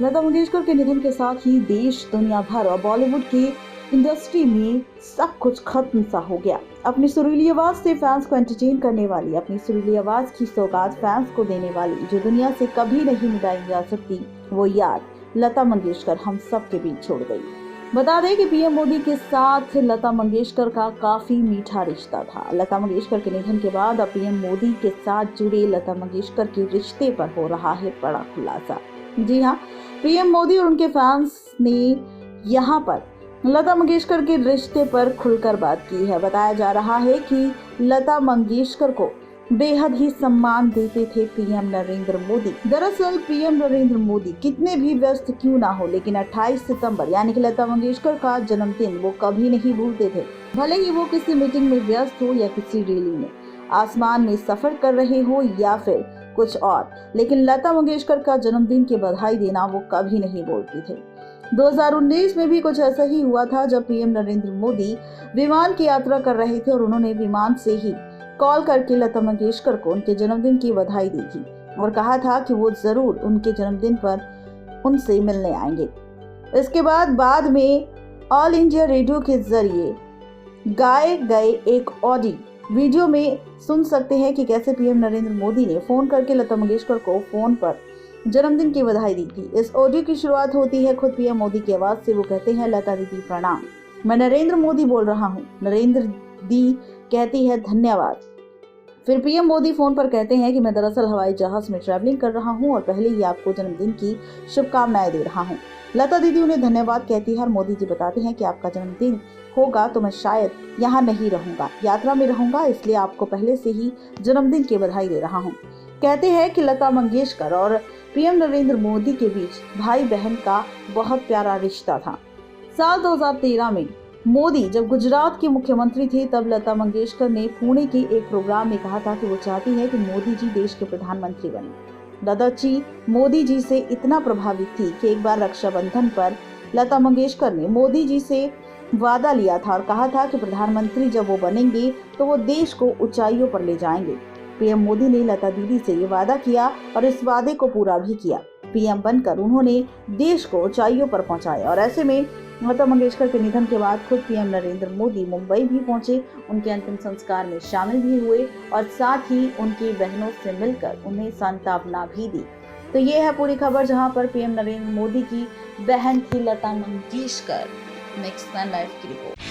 लता मंगेशकर के निधन के साथ ही देश, दुनिया भर और बॉलीवुड की इंडस्ट्री में सब कुछ खत्म सा हो गया। अपनी सुरीली आवाज से फैंस को एंटरटेन करने वाली, अपनी सुरीली आवाज की सौगात फैंस को देने वाली, जो दुनिया से कभी नहीं मिटाई जा सकती, वो याद लता मंगेशकर हम सब के बीच छोड़ गई। बता दें कि पीएम मोदी के साथ लता मंगेशकर का काफी मीठा रिश्ता था। लता मंगेशकर के निधन के बाद अब पीएम मोदी के साथ जुड़े लता मंगेशकर के रिश्ते पर हो रहा है बड़ा खुलासा। जी हाँ, पीएम मोदी और उनके फैंस ने यहाँ पर लता मंगेशकर के रिश्ते पर खुलकर बात की है। बताया जा रहा है कि लता मंगेशकर को बेहद ही सम्मान देते थे पीएम नरेंद्र मोदी। दरअसल पीएम नरेंद्र मोदी कितने भी व्यस्त क्यों ना हो, लेकिन 28 सितंबर यानी कि लता मंगेशकर का जन्मदिन वो कभी नहीं भूलते थे। भले ही वो किसी मीटिंग में व्यस्त हो या किसी रैली में, आसमान में सफर कर रहे हो या फिर कुछ और, लेकिन लता मंगेशकर का जन्मदिन की बधाई देना वो कभी नहीं बोलती थे। 2019 में भी कुछ ऐसा ही हुआ था, जब पीएम नरेंद्र मोदी विमान की यात्रा कर रहे थे और उन्होंने विमान से ही कॉल करके लता मंगेशकर को उनके जन्मदिन की बधाई दी थी और कहा था कि वो जरूर उनके जन्मदिन पर उनसे मिलने आएंगे। इसके बाद में ऑल इंडिया रेडियो के जरिए गाए गए एक ऑडियो वीडियो में सुन सकते हैं कि कैसे पीएम नरेंद्र मोदी ने फोन करके लता मंगेशकर को फोन पर जन्मदिन की बधाई दी थी। इस ऑडियो की शुरुआत होती है खुद पीएम मोदी की आवाज से। वो कहते हैं, लता दीदी प्रणाम, मैं नरेंद्र मोदी बोल रहा हूँ। नरेंद्र दी कहती है धन्यवाद। फिर पीएम मोदी फोन पर कहते हैं कि मैं दरअसल हवाई जहाज में ट्रैवलिंग कर रहा हूं और पहले ही आपको जन्मदिन की शुभकामनाएं दे रहा हूं। लता दीदी उन्हें धन्यवाद कहती है और मोदी जी बताते हैं कि आपका जन्मदिन होगा तो मैं शायद यहाँ नहीं रहूंगा, यात्रा में रहूंगा, इसलिए आपको पहले से ही जन्मदिन की बधाई दे रहा हूँ। कहते हैं कि लता मंगेशकर और पीएम नरेंद्र मोदी के बीच भाई बहन का बहुत प्यारा रिश्ता था। साल 2013 में मोदी जब गुजरात के मुख्यमंत्री थे, तब लता मंगेशकर ने पुणे के एक प्रोग्राम में कहा था कि वो चाहती है कि मोदी जी देश के प्रधानमंत्री बने। लता जी मोदी जी से इतना प्रभावित थी कि एक बार रक्षाबंधन पर लता मंगेशकर ने मोदी जी से वादा लिया था और कहा था कि प्रधानमंत्री जब वो बनेंगे तो वो देश को ऊंचाइयों पर ले जाएंगे। पीएम मोदी ने लता दीदी से ये वादा किया और इस वादे को पूरा भी किया। पीएम बनकर उन्होंने देश को ऊंचाइयों पर पहुंचाया और ऐसे में लता मंगेशकर के निधन के बाद खुद पीएम नरेंद्र मोदी मुंबई भी पहुंचे, उनके अंतिम संस्कार में शामिल भी हुए और साथ ही उनकी बहनों से मिलकर उन्हें सांत्वना भी दी। तो ये है पूरी खबर, जहां पर पीएम नरेंद्र मोदी की बहन थी लता मंगेशकर। नेक्स्ट लाइव की रिपोर्ट।